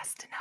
fast enough.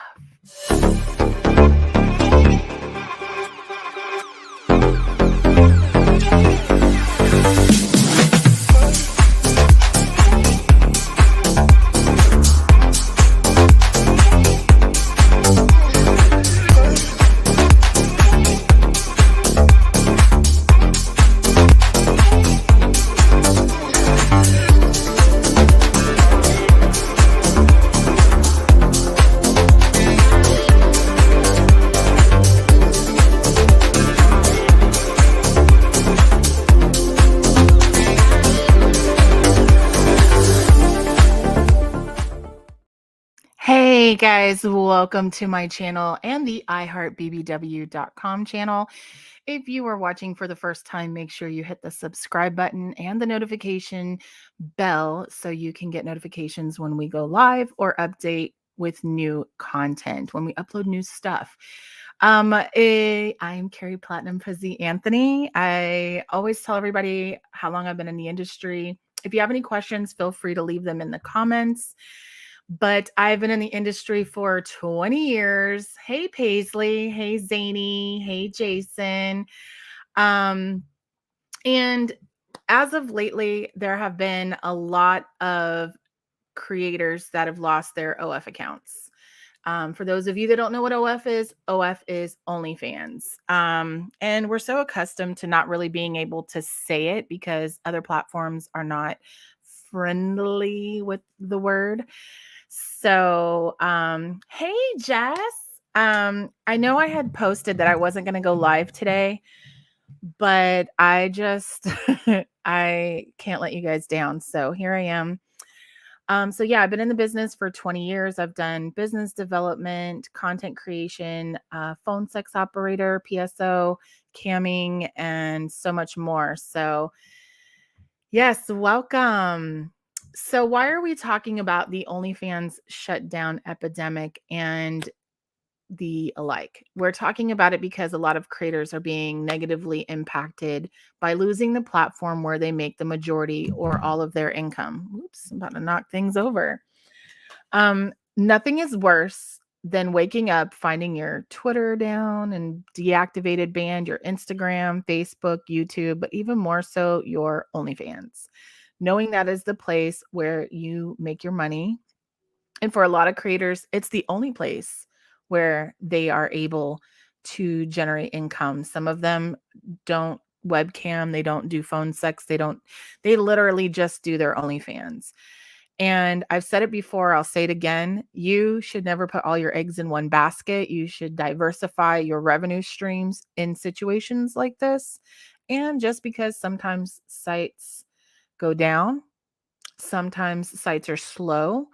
Hey guys, welcome to my channel and the iHeartBBW.com channel. If you are watching for the first time, make sure you hit the subscribe button and the notification bell so you can get notifications when we go live or update with new content, when we upload new stuff. I'm Carrie Platinum Fuzzy Anthony. I always tell everybody how long I've been in the industry. If you have any questions, feel free to leave them in the comments. But I've been in the industry for 20 years. Hey, Paisley. Hey, Zany. Hey, Jason. And as of lately, there have been a lot of creators that have lost their OF accounts. For those of you that don't know what OF is OnlyFans. And we're so accustomed to not really being able to say it because other platforms are not friendly with the word. So, hey, Jess. I know I had posted that I wasn't going to go live today, but I just, I can't let you guys down. So here I am. So yeah, I've been in the business for 20 years. I've done business development, content creation, phone sex operator, PSO, camming, and so much more. So yes, welcome. So why are we talking about the OnlyFans shutdown epidemic and the alike? We're talking about it because a lot of creators are being negatively impacted by losing the platform where they make the majority or all of their income. Oops, I'm about to knock things over. Nothing is worse than waking up, finding your Twitter down and deactivated, banned, your Instagram, Facebook, YouTube, but even more so your OnlyFans. Knowing that is the place where you make your money. And for a lot of creators, it's the only place where they are able to generate income. Some of them don't webcam, they don't do phone sex, they literally just do their OnlyFans. And I've said it before, I'll say it again. You should never put all your eggs in one basket. You should diversify your revenue streams in situations like this. And just because sometimes sites go down, sometimes sites are slow.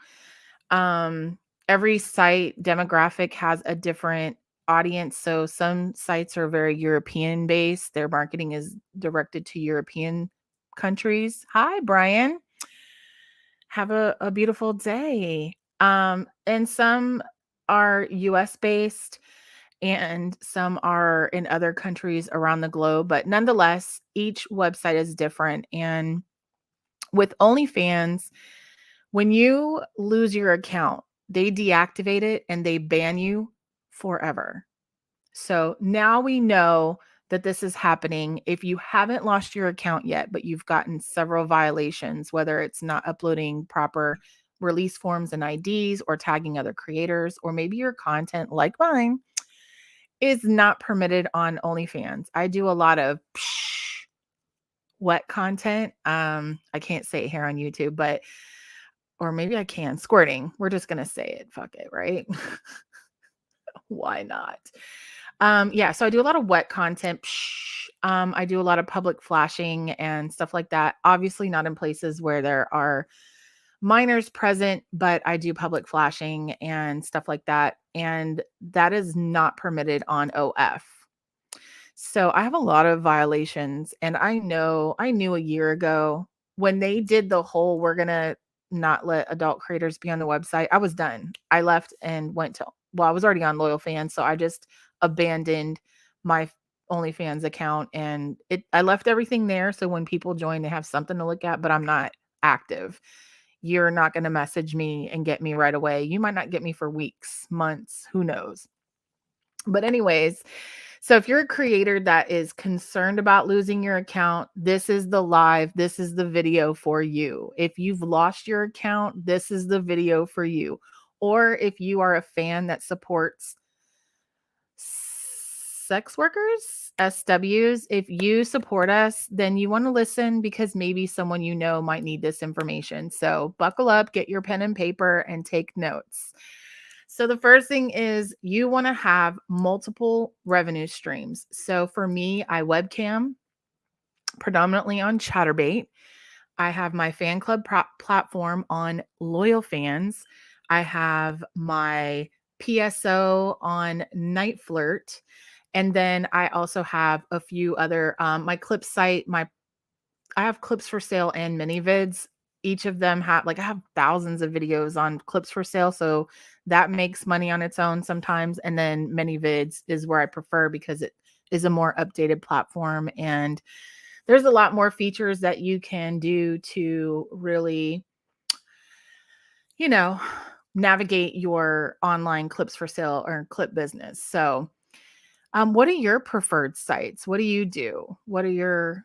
Every site demographic has a different audience. So some sites are very European based. Their marketing is directed to European countries. Hi, Brian. Have a beautiful day. And some are US based and some are in other countries around the globe. But nonetheless, each website is different. And with OnlyFans, when you lose your account, they deactivate it and they ban you forever. So now we know that this is happening. If you haven't lost your account yet, but you've gotten several violations, whether it's not uploading proper release forms and IDs or tagging other creators, or maybe your content, like mine, is not permitted on OnlyFans. I do a lot of wet content. I can't say it here on YouTube, but or maybe I can, squirting. We're just gonna say it. Fuck it, right? Why not? Yeah, so I do a lot of wet content. I do a lot of public flashing and stuff like that. Obviously, not in places where there are minors present, but I do public flashing and stuff like that. And that is not permitted on OF. So I have a lot of violations. And I knew a year ago when they did the whole we're gonna not let adult creators be on the website, I was done. I left and went to, well, I was already on Loyalfans, so I just abandoned my OnlyFans account and I left everything there. So when people join, they have something to look at, but I'm not active. you're not going to message me and get me right away. You might not get me for weeks, months, who knows. But anyways, so if you're a creator that is concerned about losing your account, this is the video for you. If you've lost your account, this is the video for you. Or if you are a fan that supports sex workers, SWs, if you support us, then you want to listen because maybe someone you know might need this information. So buckle up, get your pen and paper, and take notes. So the first thing is you want to have multiple revenue streams. So for me, I webcam predominantly on Chatterbait. I have my fan club platform on Loyal Fans. I have my PSO on Night Flirt. And then I also have a few other my clip site, I have clips for sale and mini vids. Each of them have I have thousands of videos on clips for sale. So that makes money on its own sometimes. And then mini vids is where I prefer because it is a more updated platform. And there's a lot more features that you can do to really, you know, navigate your online clips for sale or clip business. So what are your preferred sites? What do you do? What are your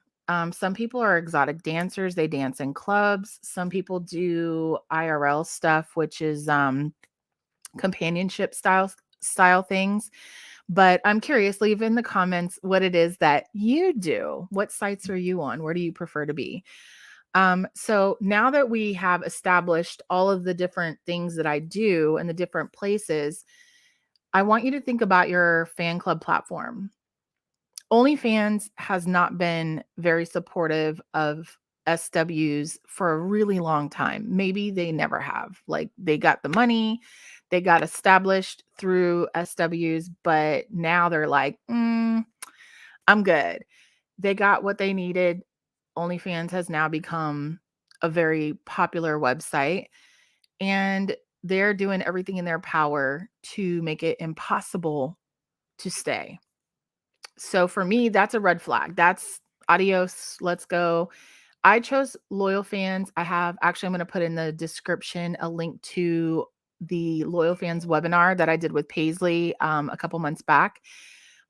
some people are exotic dancers. They dance in clubs. Some people do IRL stuff, which is companionship style things. But I'm curious, leave in the comments what it is that you do. What sites are you on? Where do you prefer to be? So now that we have established all of the different things that I do and the different places, I want you to think about your fan club platform. OnlyFans has not been very supportive of SWs for a really long time. Maybe they never have. Like they got the money, they got established through SWs, but now they're like, I'm good. They got what they needed. OnlyFans has now become a very popular website, and they're doing everything in their power to make it impossible to stay. So for me, that's a red flag. That's adios, let's go. I chose Loyal Fans. I'm going to put in the description a link to the Loyal Fans webinar that I did with Paisley a couple months back.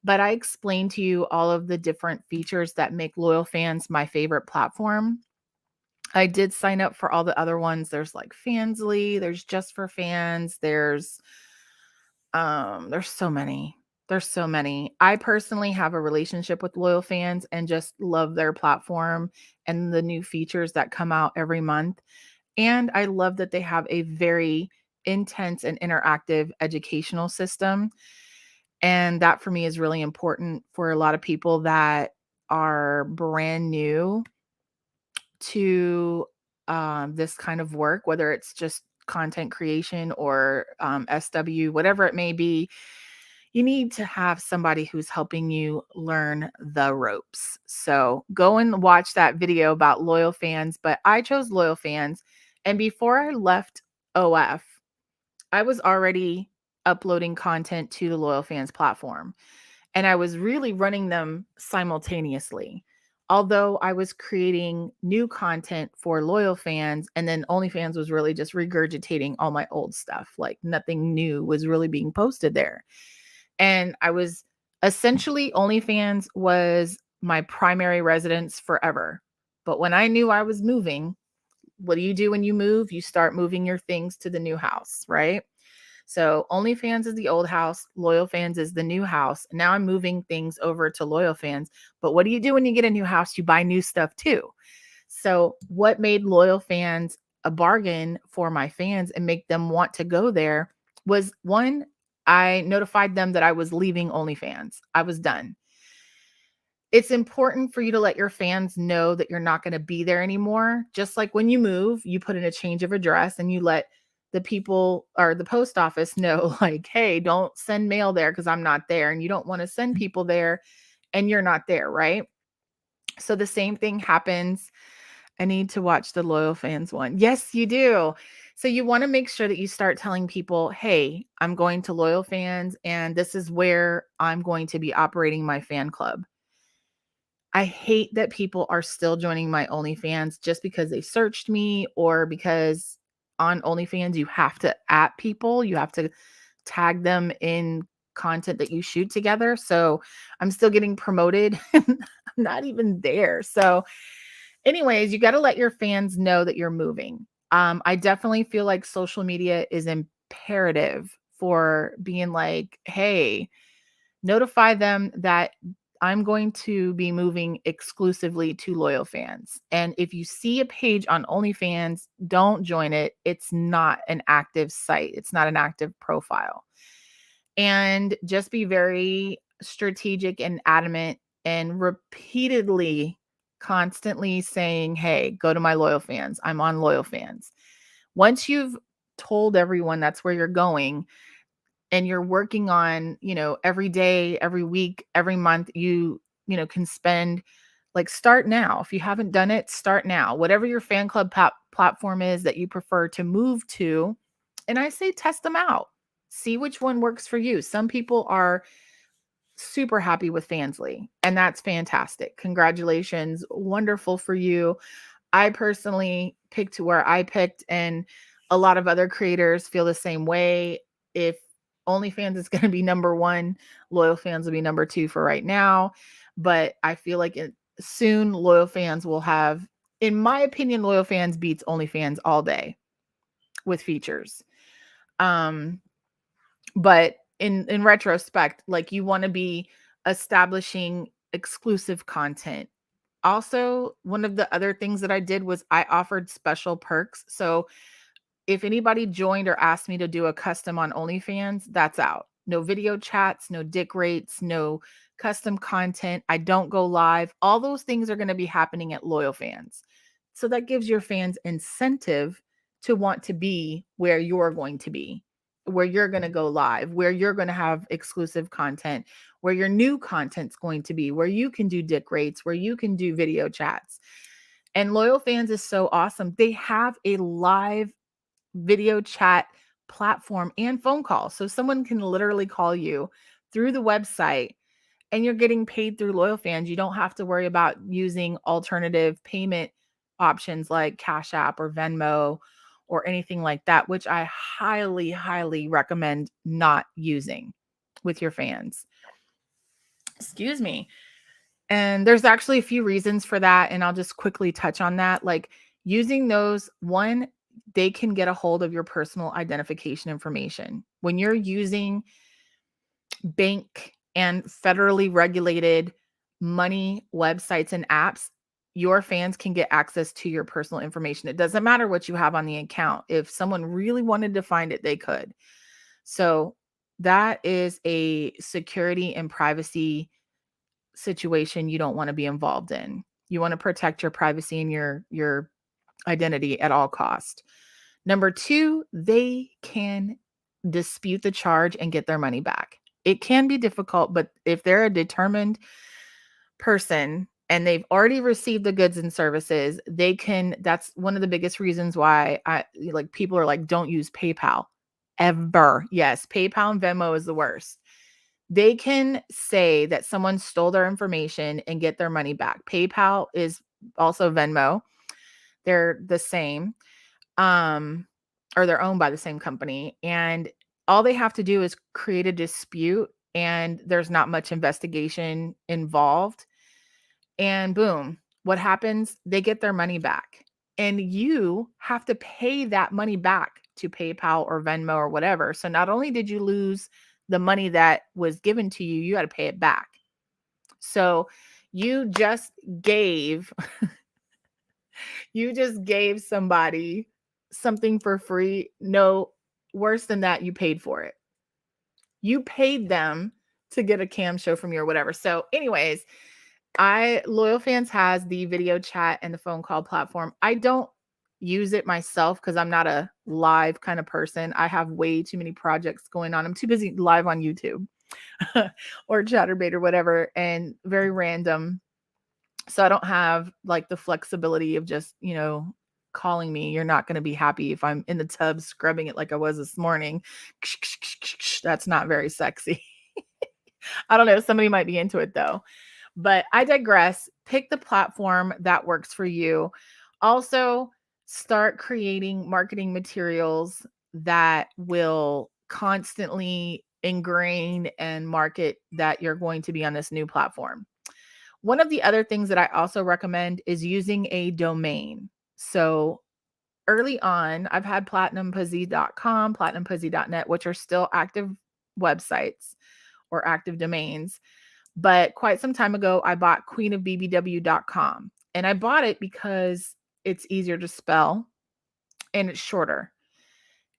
But I explained to you all of the different features that make Loyal Fans my favorite platform. I did sign up for all the other ones. There's like Fansly, there's Just for Fans, there's so many. There's so many. I personally have a relationship with Loyal Fans and just love their platform and the new features that come out every month. And I love that they have a very intense and interactive educational system. And that for me is really important for a lot of people that are brand new to this kind of work, whether it's just content creation or SW, whatever it may be. You need to have somebody who's helping you learn the ropes. So go and watch that video about Loyal Fans. But I chose Loyal Fans. And before I left OF, I was already uploading content to the Loyal Fans platform. And I was really running them simultaneously. Although I was creating new content for Loyal Fans, and then OnlyFans was really just regurgitating all my old stuff. Like nothing new was really being posted there. And I was essentially OnlyFans was my primary residence forever. But when I knew I was moving, what do you do when you move? You start moving your things to the new house, right? So OnlyFans is the old house, Loyal Fans is the new house. Now I'm moving things over to Loyal Fans. But what do you do when you get a new house? You buy new stuff too. So what made Loyal Fans a bargain for my fans and make them want to go there was one, I notified them that I was leaving OnlyFans. I was done. It's important for you to let your fans know that you're not going to be there anymore. Just like when you move, you put in a change of address and you let the people or the post office know, like, hey, don't send mail there because I'm not there. And you don't want to send people there and you're not there, right? So the same thing happens. I need to watch the Loyal Fans one. Yes, you do. So you want to make sure that you start telling people, hey, I'm going to Loyal Fans and this is where I'm going to be operating my fan club. I hate that people are still joining my OnlyFans just because they searched me or because on OnlyFans, you have to at people, you have to tag them in content that you shoot together. So I'm still getting promoted and I'm not even there. So, anyways, you got to let your fans know that you're moving. I definitely feel like social media is imperative for being like, hey, notify them that I'm going to be moving exclusively to loyal fans. And if you see a page on OnlyFans, don't join it. It's not an active site, it's not an active profile. And just be very strategic and adamant and repeatedly, constantly saying, hey, go to my loyal fans. I'm on loyal fans. Once you've told everyone that's where you're going, and you're working on, every day, every week, every month, can spend, like, start now. If you haven't done it, start now. Whatever your fan club platform is that you prefer to move to, and I say test them out. See which one works for you. Some people are super happy with Fansly, and that's fantastic. Congratulations. Wonderful for you. I personally picked to where I picked, and a lot of other creators feel the same way. If OnlyFans is going to be number one, Loyal Fans will be number two for right now. But I feel like soon Loyal Fans will have, in my opinion, Loyal Fans beats OnlyFans all day with features. But in retrospect, like, you want to be establishing exclusive content. Also, one of the other things that I did was I offered special perks. So if anybody joined or asked me to do a custom on OnlyFans, that's out. No video chats, no dick rates, no custom content. I don't go live. All those things are going to be happening at Loyal Fans. So that gives your fans incentive to want to be where you're going to be, where you're going to go live, where you're going to have exclusive content, where your new content's going to be, where you can do dick rates, where you can do video chats. And Loyal Fans is so awesome. They have a live video chat platform and phone call. So someone can literally call you through the website, and you're getting paid through Loyal Fans. You don't have to worry about using alternative payment options like Cash App or Venmo or anything like that, which I highly, highly recommend not using with your fans. Excuse me. And there's actually a few reasons for that, and I'll just quickly touch on that. Like, using those, one, they can get a hold of your personal identification information. When you're using bank and federally regulated money websites and apps, your fans can get access to your personal information. It doesn't matter what you have on the account. If someone really wanted to find it, they could. So that is a security and privacy situation you don't want to be involved in. You want to protect your privacy and your identity at all cost. Number two, they can dispute the charge and get their money back. It can be difficult, but if they're a determined person and they've already received the goods and services, they can. That's one of the biggest reasons why people are like, don't use PayPal ever. Yes, PayPal and Venmo is the worst. They can say that someone stole their information and get their money back. PayPal is also Venmo. They're the same. Or they're owned by the same company. And all they have to do is create a dispute, and there's not much investigation involved. And boom, what happens? They get their money back. And you have to pay that money back to PayPal or Venmo or whatever. So not only did you lose the money that was given to you, you got to pay it back. So you just gave somebody something for free. No, worse than that, you paid for it. You paid them to get a cam show from you or whatever. So anyways, Loyal Fans has the video chat and the phone call platform. I don't use it myself because I'm not a live kind of person. I have way too many projects going on. I'm too busy live on YouTube or Chatterbait or whatever, and very random. So I don't have like the flexibility of just, calling me. You're not going to be happy if I'm in the tub scrubbing it like I was this morning. That's not very sexy. I don't know. Somebody might be into it though. But I digress. Pick the platform that works for you. Also, start creating marketing materials that will constantly ingrain and market that you're going to be on this new platform. One of the other things that I also recommend is using a domain. So early on, I've had platinumpuzzy.com, platinumpuzzy.net, which are still active websites or active domains. But quite some time ago, I bought queenofbbw.com. And I bought it because it's easier to spell and it's shorter.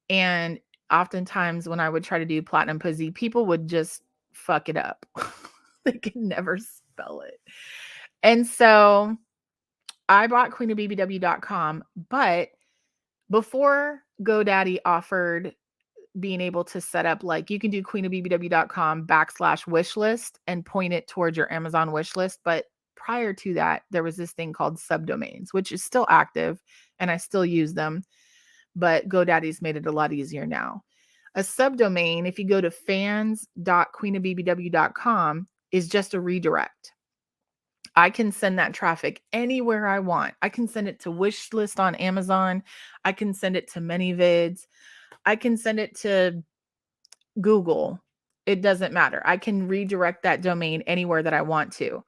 And oftentimes when I would try to do Platinum Puzzy, people would just fuck it up. They could never spell it. And so I bought queenofbbw.com, but before GoDaddy offered being able to set up, like, you can do queenofbbw.com /wish list and point it towards your Amazon wish list. But prior to that, there was this thing called subdomains, which is still active and I still use them, but GoDaddy's made it a lot easier now. A subdomain, if you go to fans.queenofbbw.com, is just a redirect. I can send that traffic anywhere I want. I can send it to wish list on Amazon. I can send it to ManyVids. I can send it to Google. It doesn't matter. I can redirect that domain anywhere that I want to.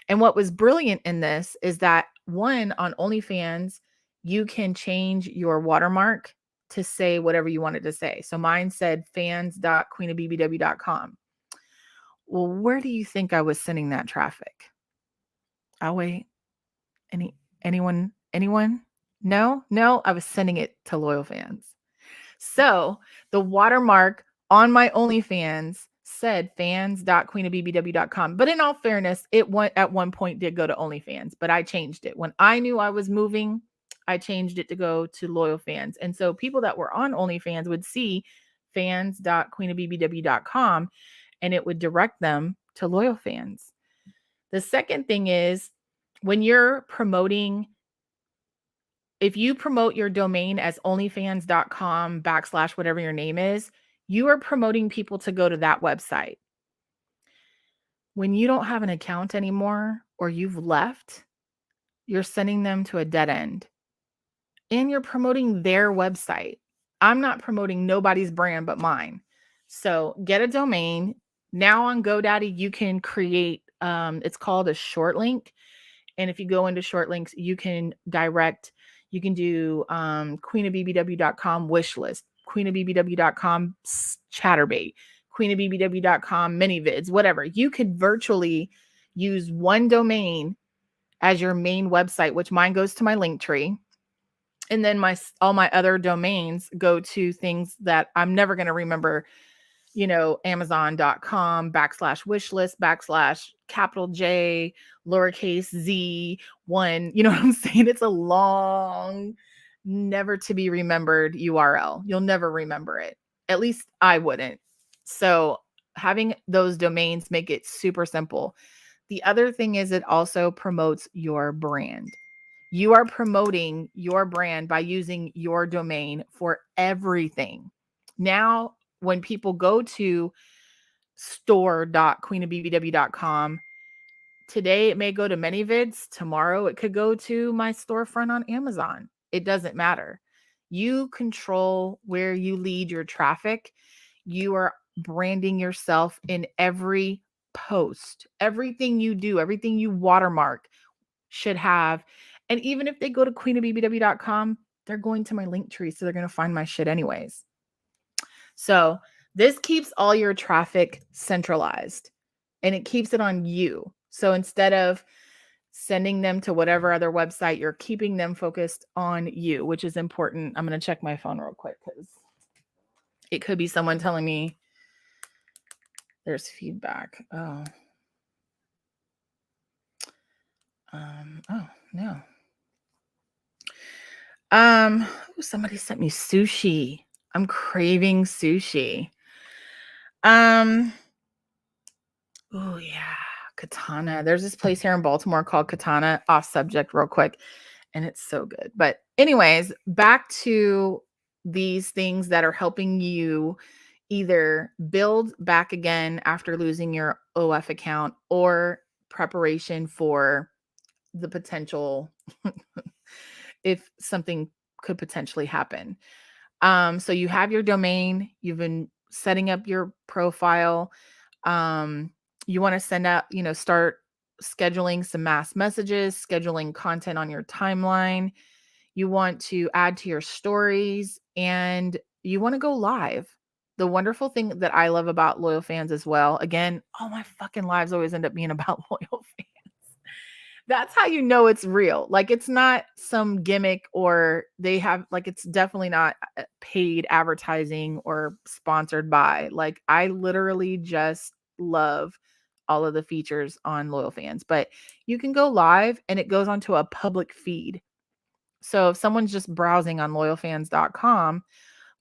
And what was brilliant in this is that, one, on OnlyFans, you can change your watermark to say whatever you wanted to say. So mine said fans.queenofbbw.com. Well, where do you think I was sending that traffic? I'll wait. Anyone? No, I was sending it to loyal fans. So the watermark on my OnlyFans said fans.queenofbbw.com. But in all fairness, it went at one point did go to OnlyFans, but I changed it. When I knew I was moving, I changed it to go to loyal fans. And so people that were on OnlyFans would see fans.queenofbbw.com and it would direct them to loyal fans. The second thing is, when you're promoting, if you promote your domain as onlyfans.com / whatever your name is, you are promoting people to go to that website. When you don't have an account anymore or you've left, you're sending them to a dead end and you're promoting their website. I'm not promoting nobody's brand but mine. So get a domain. Now on GoDaddy, you can create, it's called a short link. And if you go into short links, you can direct, you can do queenofbbw.com wish list, queenofbbw.com chatterbait, queenofbbw.com ManyVids, whatever. You could virtually use one domain as your main website, which mine goes to my link tree. And then all my other domains go to things that I'm never going to remember, amazon.com /wish list /J lowercase z 1. You know what I'm saying? It's a long, never to be remembered URL. You'll never remember it. At least I wouldn't. So having those domains make it super simple. The other thing is, it also promotes your brand. You are promoting your brand by using your domain for everything. Now, when people go to store.queenofbbw.com, today it may go to ManyVids, tomorrow it could go to my storefront on Amazon. It doesn't matter. You control where you lead your traffic. You are branding yourself in every post. Everything you do, everything you watermark should have. And even if they go to queenofbbw.com, they're going to my link tree, so they're going to find my shit anyways. So this keeps all your traffic centralized and it keeps it on you. So instead of sending them to whatever other website, you're keeping them focused on you, which is important. I'm going to check my phone real quick because it could be someone telling me there's feedback. Oh, no. Somebody sent me sushi. I'm craving sushi. Oh yeah, Katana. There's this place here in Baltimore called Katana, off subject real quick, and it's so good. But anyways, back to these things that are helping you either build back again after losing your OF account or preparation for the potential if something could potentially happen. So you have your domain, you've been setting up your profile. Um, you want to send out, start scheduling some mass messages, scheduling content on your timeline. You want to add to your stories and you want to go live. The wonderful thing that I love about loyal fans as well, again, all my fucking lives always end up being about loyal fans. That's how you know it's real. Like it's not some gimmick or they have like it's definitely not paid advertising or sponsored by. Like I literally just love all of the features on Loyal Fans. But you can go live and it goes onto a public feed. So if someone's just browsing on loyalfans.com,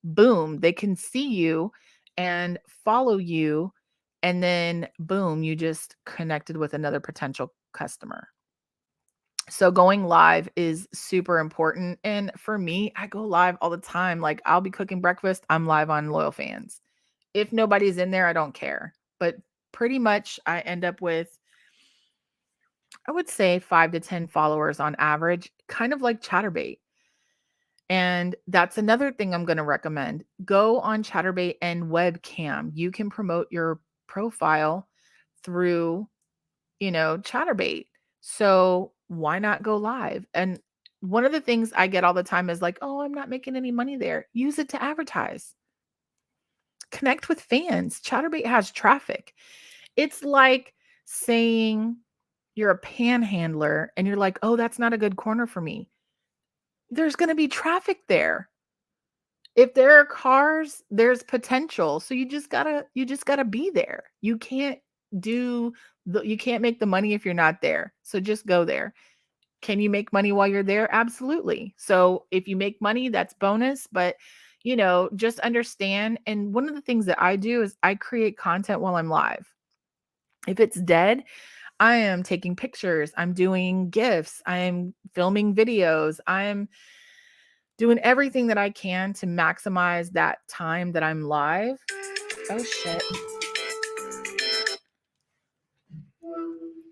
boom, they can see you and follow you and then boom, you just connected with another potential customer. So going live is super important. And for me, I go live all the time. Like I'll be cooking breakfast, I'm live on Loyal Fans. If nobody's in there, I don't care. But pretty much I end up with, I would say 5 to 10 followers on average, kind of like Chatterbait. And that's another thing I'm going to recommend. Go on Chatterbait and webcam. You can promote your profile through Chatterbait. So why not go live? And one of the things I get all the time is like, oh, I'm not making any money there. Use it to advertise. Connect with fans. Chatterbait has traffic. It's like saying you're a panhandler and you're like, oh, that's not a good corner for me. There's going to be traffic there. If there are cars, there's potential. So you just gotta be there. You can't make the money if you're not there. So just go there. Can you make money while you're there? Absolutely. So if you make money, that's bonus, but just understand. And one of the things that I do is I create content while I'm live. If it's dead, I am taking pictures, I'm doing GIFs, I'm filming videos, I'm doing everything that I can to maximize that time that I'm live. Oh shit.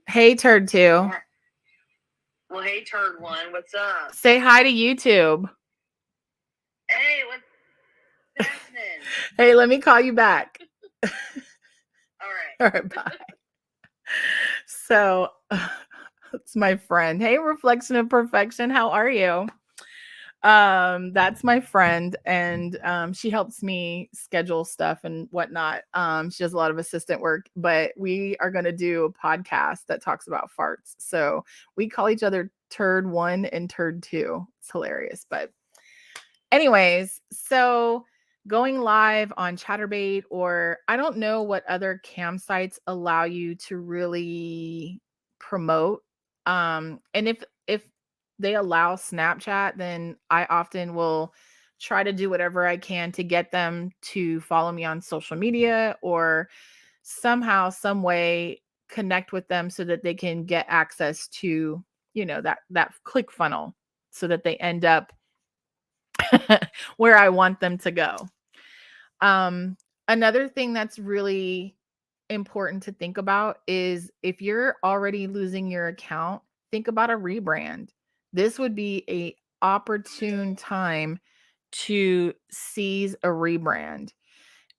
Hey Turd 2. Well, hey Turd 1, what's up? Say hi to YouTube. Hey, what's happening? Hey, let me call you back. All right. All right, bye. So it's my friend. Hey, Reflection of Perfection. How are you? That's my friend, and she helps me schedule stuff and whatnot. She does a lot of assistant work, but we are going to do a podcast that talks about farts. So we call each other Turd 1 and Turd 2. It's hilarious. But anyways, so going live on Chatterbait, or I don't know what other cam sites allow you to really promote. And if they allow Snapchat, then I often will try to do whatever I can to get them to follow me on social media or somehow, some way connect with them so that they can get access to, that click funnel so that they end up where I want them to go. Another thing that's really important to think about is if you're already losing your account, think about a rebrand. This would be a opportune time to seize a rebrand.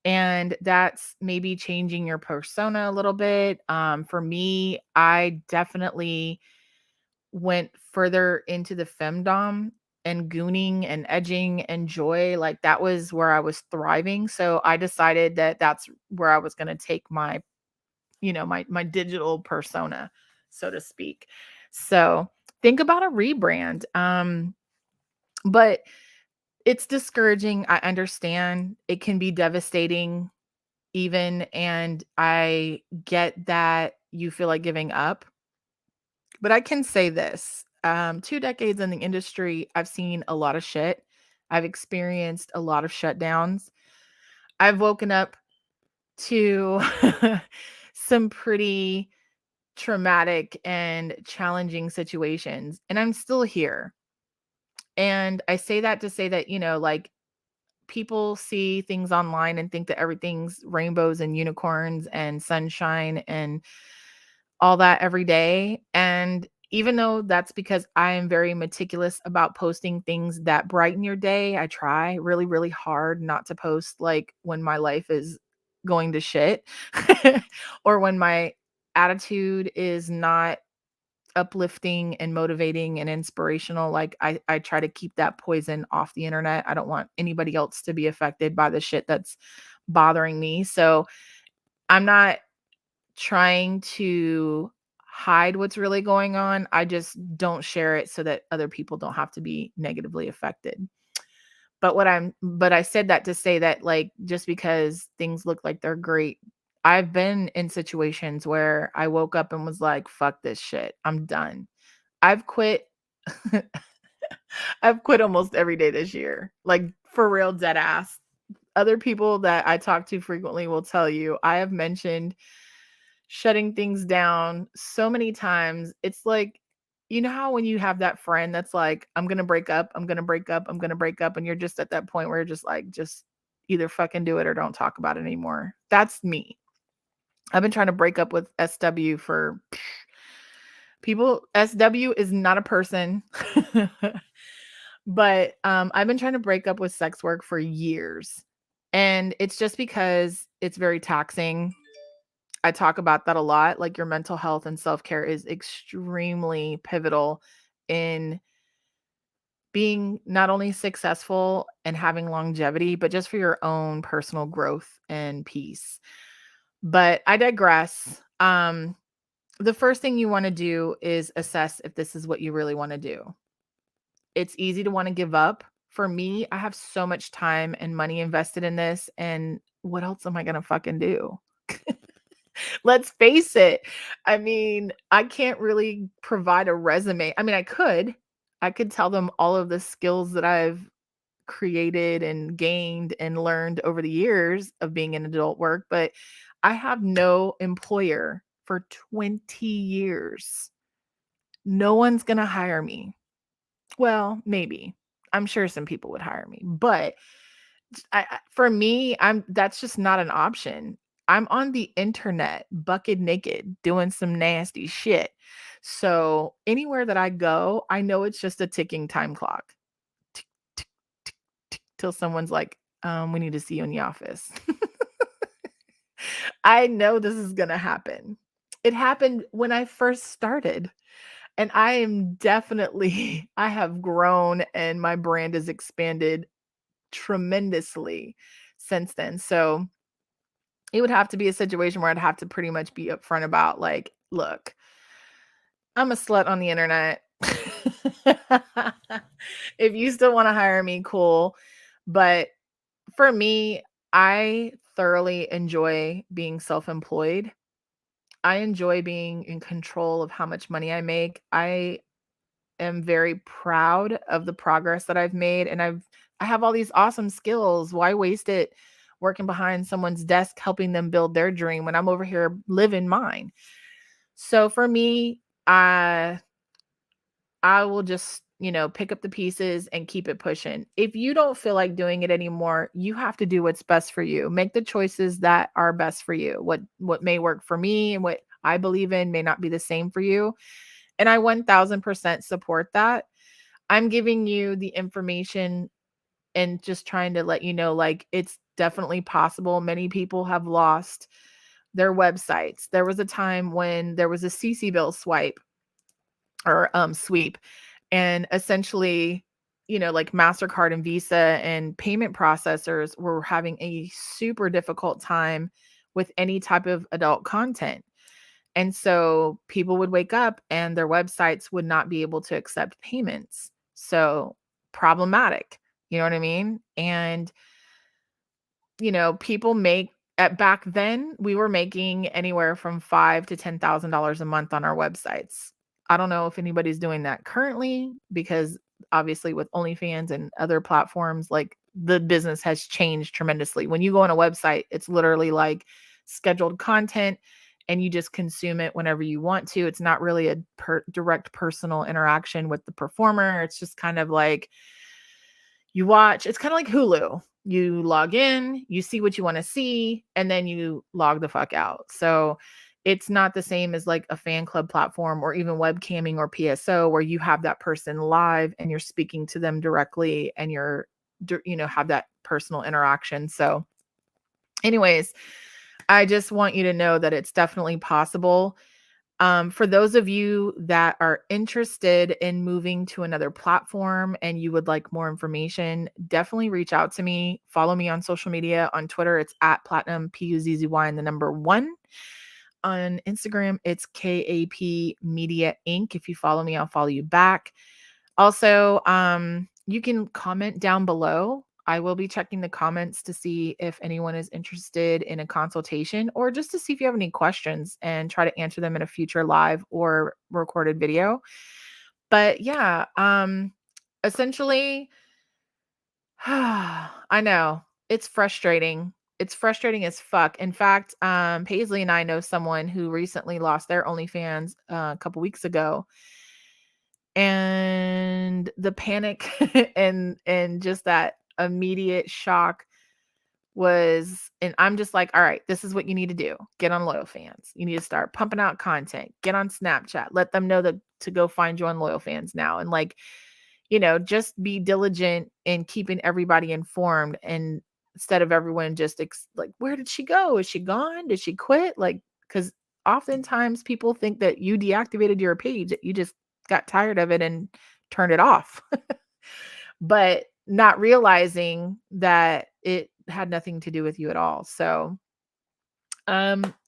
And that's maybe changing your persona a little bit. For me, I definitely went further into the femdom and gooning and edging and joy. Like that was where I was thriving. So I decided that that's where I was going to take my, my digital persona, so to speak. So think about a rebrand. But it's discouraging. I understand it can be devastating even. And I get that you feel like giving up. But I can say this, 2 decades in the industry, I've seen a lot of shit. I've experienced a lot of shutdowns. I've woken up to some pretty traumatic and challenging situations, and I'm still here. And I say that to say that, like people see things online and think that everything's rainbows and unicorns and sunshine and all that every day. And even though that's because I am very meticulous about posting things that brighten your day, I try really, really hard not to post like when my life is going to shit or when my attitude is not uplifting and motivating and inspirational. Like I try to keep that poison off the internet. I don't want anybody else to be affected by the shit that's bothering me. So I'm not trying to hide what's really going on. I just don't share it so that other people don't have to be negatively affected. But I said that to say that like just because things look like they're great, I've been in situations where I woke up and was like, fuck this shit. I'm done. I've quit. I've quit almost every day this year. Like for real dead ass. Other people that I talk to frequently will tell you I have mentioned shutting things down so many times. It's like, you know how when you have that friend that's like, I'm going to break up, I'm going to break up, I'm going to break up. And you're just at that point where you're just like, just either fucking do it or don't talk about it anymore. That's me. I've been trying to break up with SW for people. SW is not a person. But I've been trying to break up with sex work for years. And it's just because it's very taxing. I talk about that a lot. Like your mental health and self care is extremely pivotal in being not only successful and having longevity, but just for your own personal growth and peace. But I digress. The first thing you want to do is assess if this is what you really want to do. It's easy to want to give up. For me, I have so much time and money invested in this. And what else am I going to fucking do? Let's face it. I mean, I can't really provide a resume. I mean, I could tell them all of the skills that I've created and gained and learned over the years of being in adult work, but I have no employer for 20 years. No one's going to hire me. Well, maybe. I'm sure some people would hire me, but for me, that's just not an option. I'm on the internet, bucket naked, doing some nasty shit. So anywhere that I go, I know it's just a ticking time clock. Tick, tick, tick, tick, till someone's like, we need to see you in the office. I know this is gonna happen. It happened when I first started. And I am definitely I have grown and my brand has expanded tremendously since then. So it would have to be a situation where I'd have to pretty much be upfront about like, look, I'm a slut on the internet. If you still want to hire me, cool. But for me, I thoroughly enjoy being self-employed. I enjoy being in control of how much money I make. I am very proud of the progress that I've made, and I have all these awesome skills. Why waste it working behind someone's desk helping them build their dream when I'm over here living mine? So for me, I will just, pick up the pieces and keep it pushing. If you don't feel like doing it anymore, you have to do what's best for you. Make the choices that are best for you. What may work for me and what I believe in may not be the same for you. And I 1000% support that. I'm giving you the information and just trying to let you know, like, it's definitely possible. Many people have lost their websites. There was a time when there was a CC bill swipe or sweep, and essentially, like MasterCard and Visa and payment processors were having a super difficult time with any type of adult content. And so people would wake up and their websites would not be able to accept payments. So problematic, you know what I mean? And, people make at back then we were making anywhere from five to $10,000 a month on our websites. I don't know if anybody's doing that currently because obviously with OnlyFans and other platforms, like the business has changed tremendously. When you go on a website, it's literally like scheduled content and you just consume it whenever you want to. It's not really a direct personal interaction with the performer. It's just kind of like you watch, it's kind of like Hulu. You log in, you see what you want to see, and then you log the fuck out. So it's not the same as like a fan club platform or even webcamming or PSO where you have that person live and you're speaking to them directly and have that personal interaction. So anyways, I just want you to know that it's definitely possible. For those of you that are interested in moving to another platform and you would like more information, definitely reach out to me. Follow me on social media. On Twitter, it's at Platinum PUZZY and the number 1. On Instagram, it's KAP Media Inc. If you follow me, I'll follow you back. Also, you can comment down below. I will be checking the comments to see if anyone is interested in a consultation or just to see if you have any questions and try to answer them in a future live or recorded video. But yeah, essentially, I know it's frustrating. It's frustrating as fuck. In fact, Paisley and I know someone who recently lost their OnlyFans a couple weeks ago, and the panic and just that immediate shock was, and I'm just like, all right, this is what you need to do. Get on Loyal Fans. You need to start pumping out content. Get on Snapchat. Let them know that to go find you on Loyal Fans now. And like, just be diligent in keeping everybody informed. And instead of everyone just like, where did she go? Is she gone? Did she quit? Like, because oftentimes people think that you deactivated your page, that you just got tired of it and turned it off, but not realizing that it had nothing to do with you at all. So,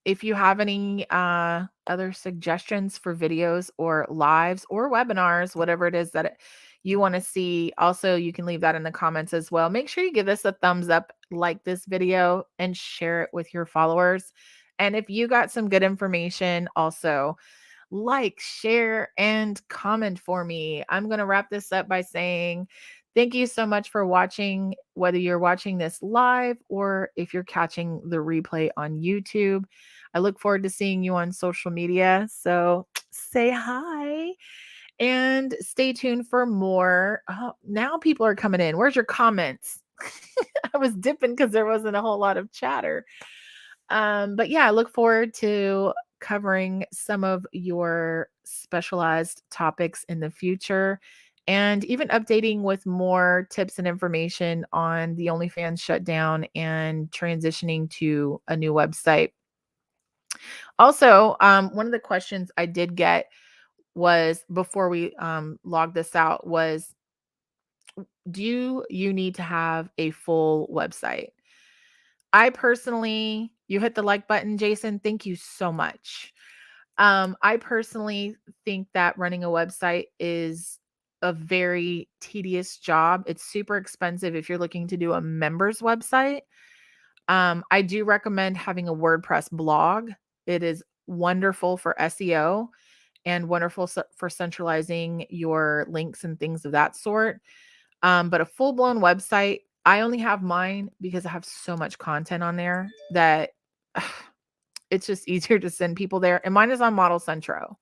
if you have any other suggestions for videos or lives or webinars, whatever it is that you want to see, also you can leave that in the comments as well. Make sure you give this a thumbs up, like this video, and share it with your followers. And if you got some good information, also like, share, and comment for me. I'm going to wrap this up by saying thank you so much for watching, whether you're watching this live or if you're catching the replay on YouTube. I look forward to seeing you on social media. So say hi and stay tuned for more. Oh, now people are coming in. Where's your comments? I was dipping because there wasn't a whole lot of chatter. But yeah, I look forward to covering some of your specialized topics in the future and even updating with more tips and information on the OnlyFans shutdown and transitioning to a new website. Also, one of the questions I did get was before we log this out was, do you need to have a full website? I personally, you hit the like button, Jason. Thank you so much. I personally think that running a website is a very tedious job. It's super expensive if you're looking to do a members website. I do recommend having a WordPress blog. It is wonderful for SEO and wonderful for centralizing your links and things of that sort. But a full-blown website, I only have mine because I have so much content on there that it's just easier to send people there. And mine is on Model Centro.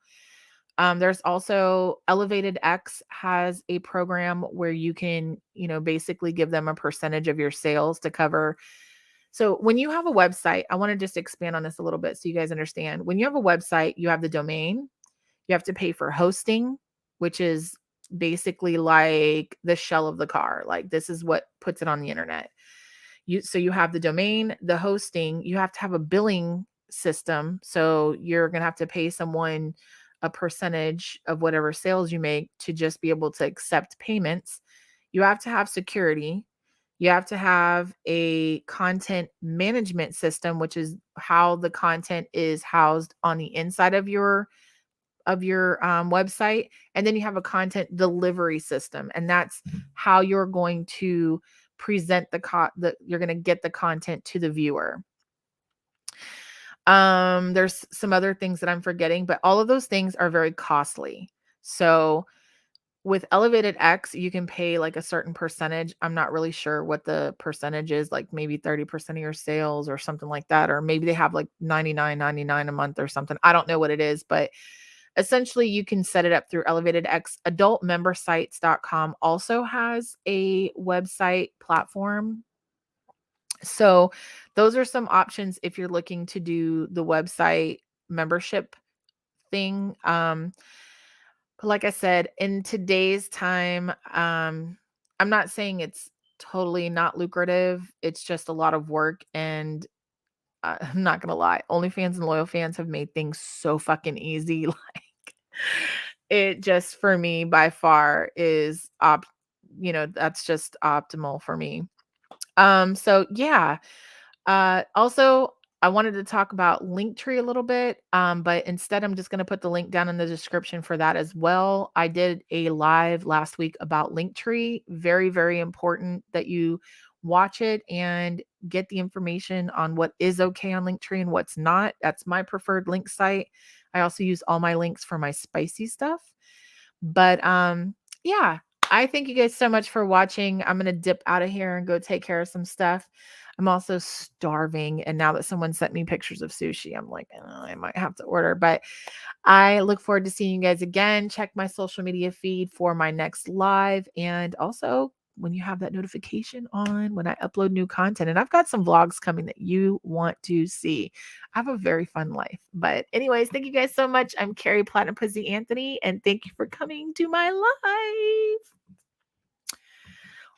There's also Elevated X has a program where you can, basically give them a percentage of your sales to cover. So when you have a website, I want to just expand on this a little bit so you guys understand. When you have a website, you have the domain, you have to pay for hosting, which is basically like the shell of the car. Like this is what puts it on the internet. So you have the domain, the hosting, you have to have a billing system. So you're going to have to pay someone a percentage of whatever sales you make to just be able to accept payments. You have to have security. You have to have a content management system, which is how the content is housed on the inside of your website. And then you have a content delivery system, and that's how you're going to present you're going to get the content to the viewer. There's some other things that I'm forgetting, but all of those things are very costly. So with Elevated X, you can pay like a certain percentage. I'm not really sure what the percentage is, like maybe 30% of your sales or something like that. Or maybe they have like $99.99 a month or something. I don't know what it is, but essentially you can set it up through Elevated X. Adultmembersites.com also has a website platform. So those are some options if you're looking to do the website membership thing. But like I said, in today's time, I'm not saying it's totally not lucrative. It's just a lot of work. And I'm not going to lie, OnlyFans and Loyal Fans have made things so fucking easy. Like, it just for me by far is that's just optimal for me. So yeah, also, I wanted to talk about Linktree a little bit, but instead, I'm just going to put the link down in the description for that as well. I did a live last week about Linktree. Very, very important that you watch it and get the information on what is okay on Linktree and what's not. That's my preferred link site. I also use all my links for my spicy stuff. But yeah, I thank you guys so much for watching. I'm going to dip out of here and go take care of some stuff. I'm also starving. And now that someone sent me pictures of sushi, I'm like, I might have to order. But I look forward to seeing you guys again. Check my social media feed for my next live. And also, when you have that notification on when I upload new content. And I've got some vlogs coming that you want to see. I have a very fun life. But anyways, thank you guys so much. I'm Carrie Platinum Pussy Anthony, and thank you for coming to my live.